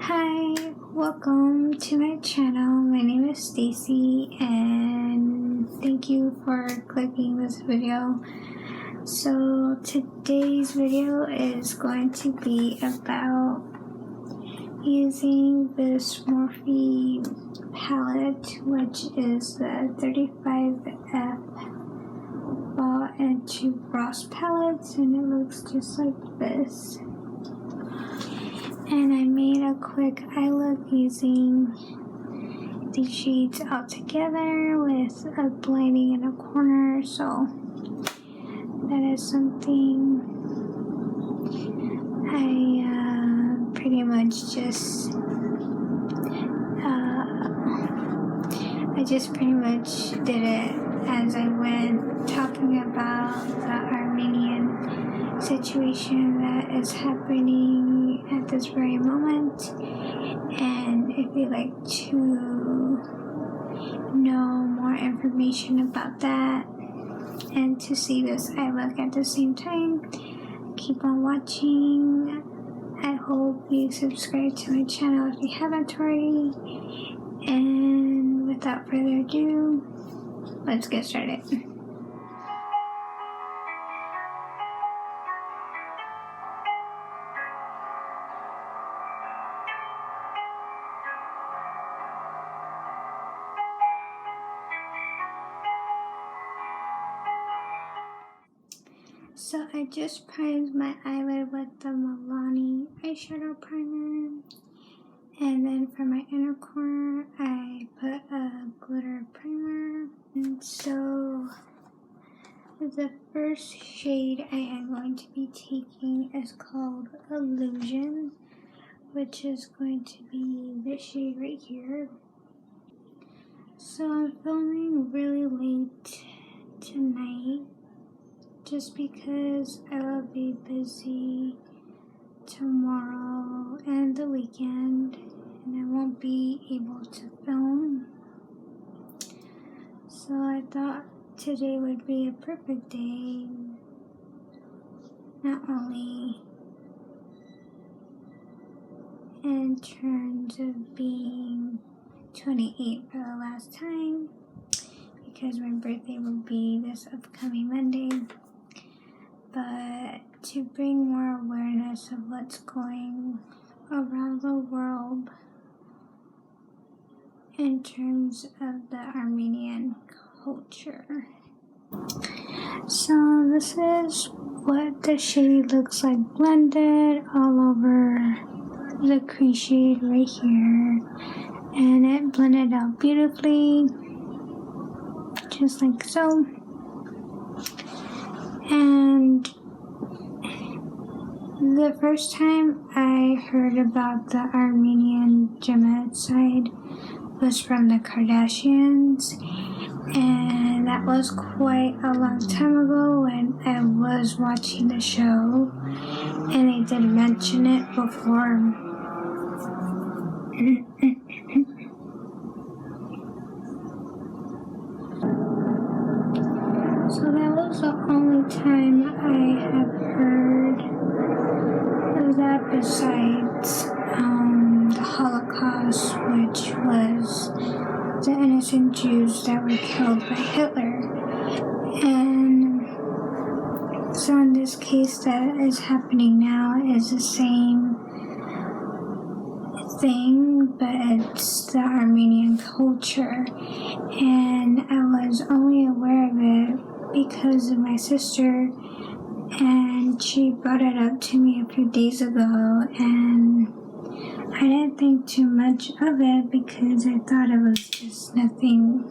Hi, welcome to my channel. My name is Stacy and thank you for clicking this video. So today's video is going to be about using this Morphe palette, which is the 35F Fall into Croce palettes, and it looks just like this. And I made a quick eye look using these shades all together with a blending in a corner, so that is something I pretty much just did it as I went, talking about the Armenian situation that is happening at this very moment. And if you'd like to know more information about that and to see this eye look at the same time, keep on watching. I hope you subscribe to my channel if you haven't already. And without further ado, let's get started. So I just primed my eyelid with the Milani eyeshadow primer, and then for my inner corner I put a glitter primer. And so the first shade I am going to be taking is called Illusion, which is going to be this shade right here. So I'm filming really late tonight, just because I will be busy tomorrow and the weekend, and I won't be able to film. So I thought today would be a perfect day, not only in terms of being 28 for the last time, because my birthday will be this upcoming Monday, but to bring more awareness of what's going around the world in terms of the Armenian culture. So this is what the shade looks like blended all over the crease shade right here, and it blended out beautifully, just like so. And the first time I heard about the Armenian genocide was from the Kardashians, and that was quite a long time ago when I was watching the show, and they did mention it before. So that was the only time I have heard of that, besides the Holocaust, which was the innocent Jews that were killed by Hitler. And so in this case that is happening now is the same thing, but it's the Armenian culture. And I was only aware of it because of my sister, and she brought it up to me a few days ago, and I didn't think too much of it because I thought it was just nothing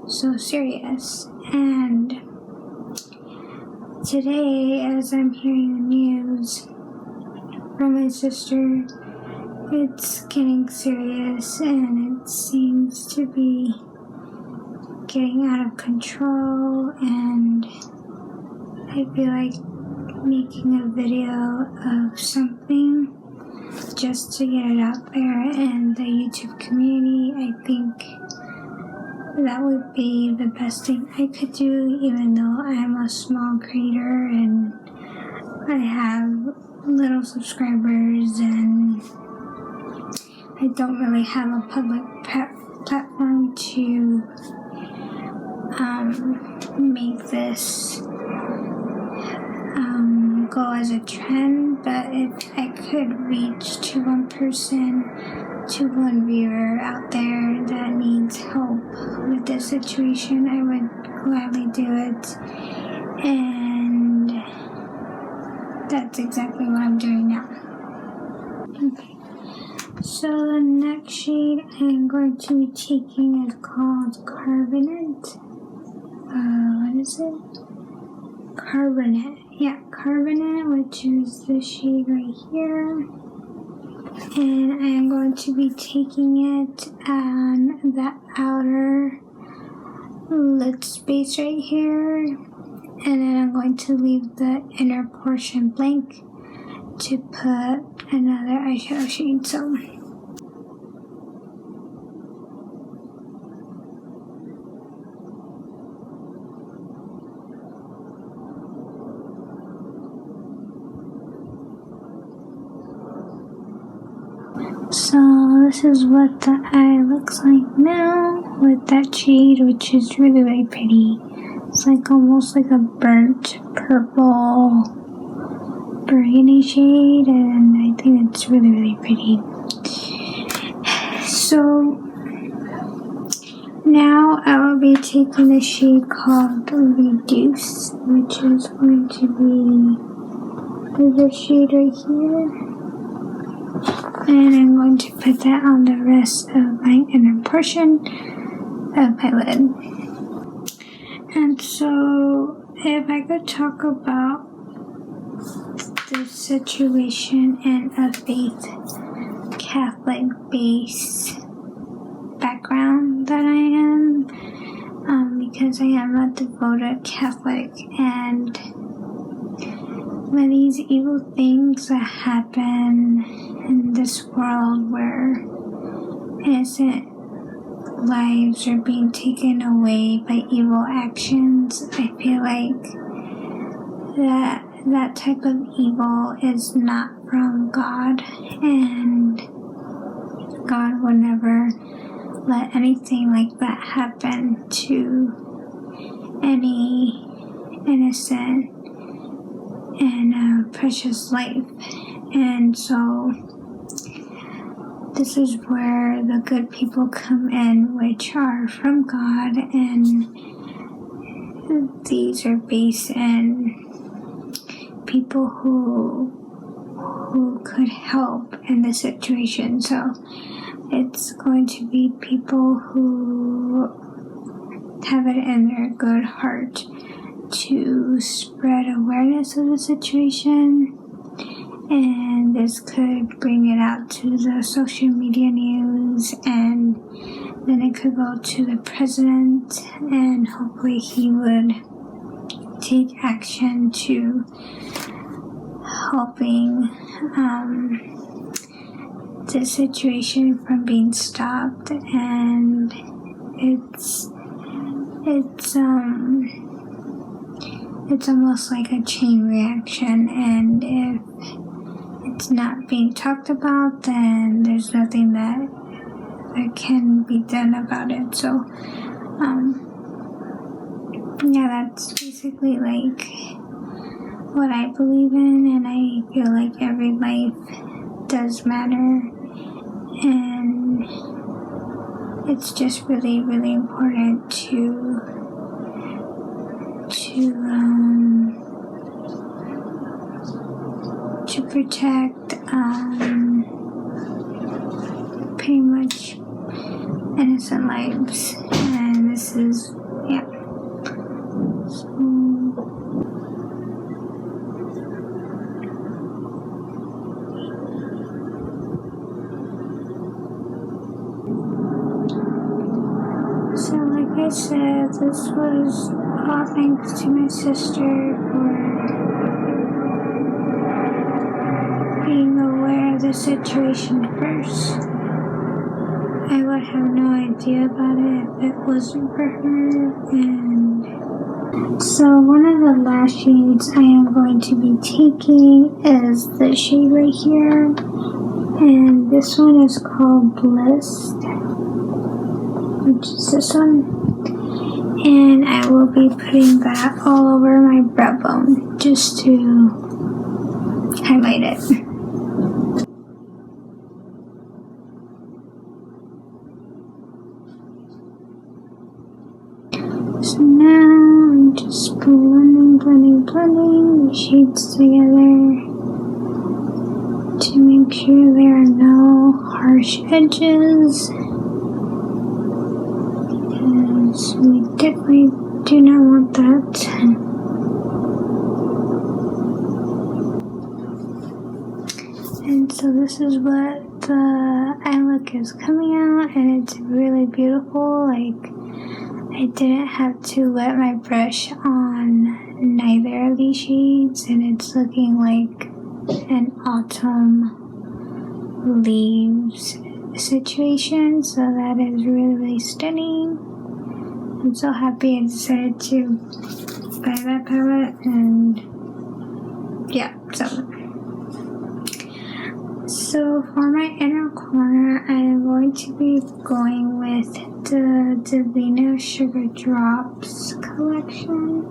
so serious. And today, as I'm hearing the news from my sister, it's getting serious, and it seems to be getting out of control, and I feel like making a video of something just to get it out there in the YouTube community. I think that would be the best thing I could do, even though I am a small creator and I have little subscribers and I don't really have a public platform to make this go as a trend, but if I could reach to one person, to one viewer out there that needs help with this situation, I would gladly do it. And that's exactly what I'm doing now. Okay, so the next shade I'm going to be taking is called Carbonate. What is it? Carbonate. Yeah, Carbonate, which is the shade right here. And I am going to be taking it on the outer lid space right here. And then I'm going to leave the inner portion blank to put another eyeshadow shade. So this is what the eye looks like now with that shade, which is really, really pretty. It's like almost like a burnt purple burgundy shade, and I think it's really, really pretty. So now I will be taking a shade called Reduce, which is going to be this shade right here. And I'm going to put that on the rest of my inner portion of my lid. And so, if I could talk about the situation in a faith Catholic-based background that I am, because I am a devoted Catholic, and when these evil things that happen in this world where innocent lives are being taken away by evil actions, I feel like that type of evil is not from God, and God will never let anything like that happen to any innocent and precious life. And so this is where the good people come in, which are from God, and these are based in people who could help in this situation. So it's going to be people who have it in their good heart to spread awareness of the situation, and this could bring it out to the social media news, and then it could go to the president, and hopefully he would take action to helping the situation from being stopped. And it's almost like a chain reaction, and if it's not being talked about, then there's nothing that can be done about it. So yeah, that's basically like what I believe in, and I feel like every life does matter, and it's just really, really important to protect pretty much innocent lives. And this is, yeah. So like I said, this was all thanks to my sister for being aware of the situation first. I would have no idea about it if it wasn't for her. And so one of the last shades I am going to be taking is the shade right here. And this one is called Blessed, which is this one. And I will be putting that all over my brow bone just to highlight it. So now I'm just blending the shades together to make sure there are no harsh edges, because we definitely do not want that. And so this is what the eye look is coming out, and it's really beautiful. Like, I didn't have to wet my brush on neither of these shades, and it's looking like an autumn leaves situation, so that is really stunning. I'm so happy I decided to buy that palette, and yeah, so for my inner corner, I am going to be going with the Divina Sugar Drops collection,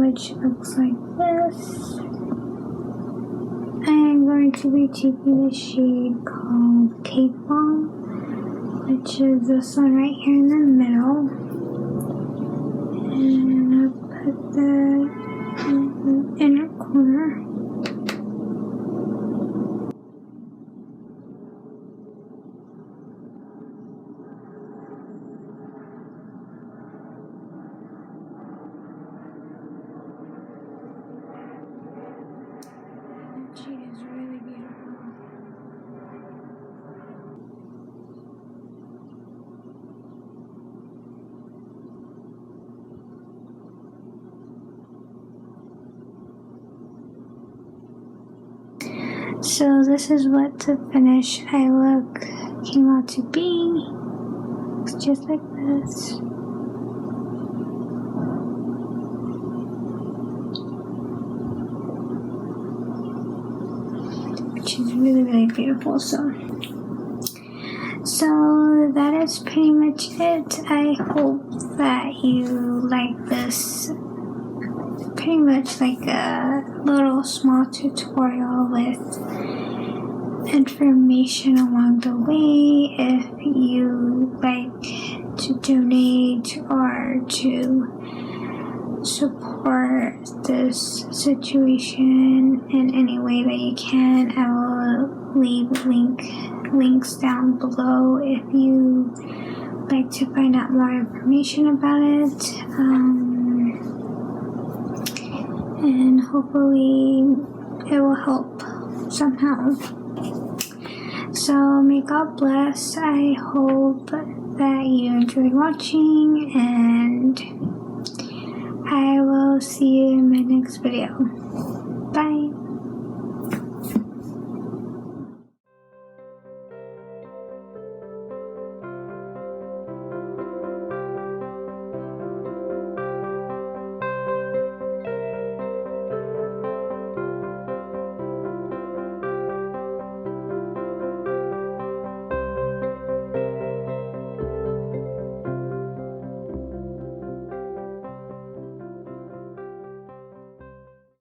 which looks like this. I am going to be taking the shade called Cake Bomb, which is this one right here in the middle. And I'll put that in the inner corner. She is really beautiful. So this is what the finished eye look came out to be. It's just like this. Which is really beautiful. So that is pretty much it. I hope that you like this. Pretty much like a little small tutorial with information along the way. If you like to donate or to support this situation in any way that you can, I will leave links down below if you like to find out more information about it. And hopefully it will help somehow. So may God bless. I hope that you enjoyed watching, and I will see you in my next video.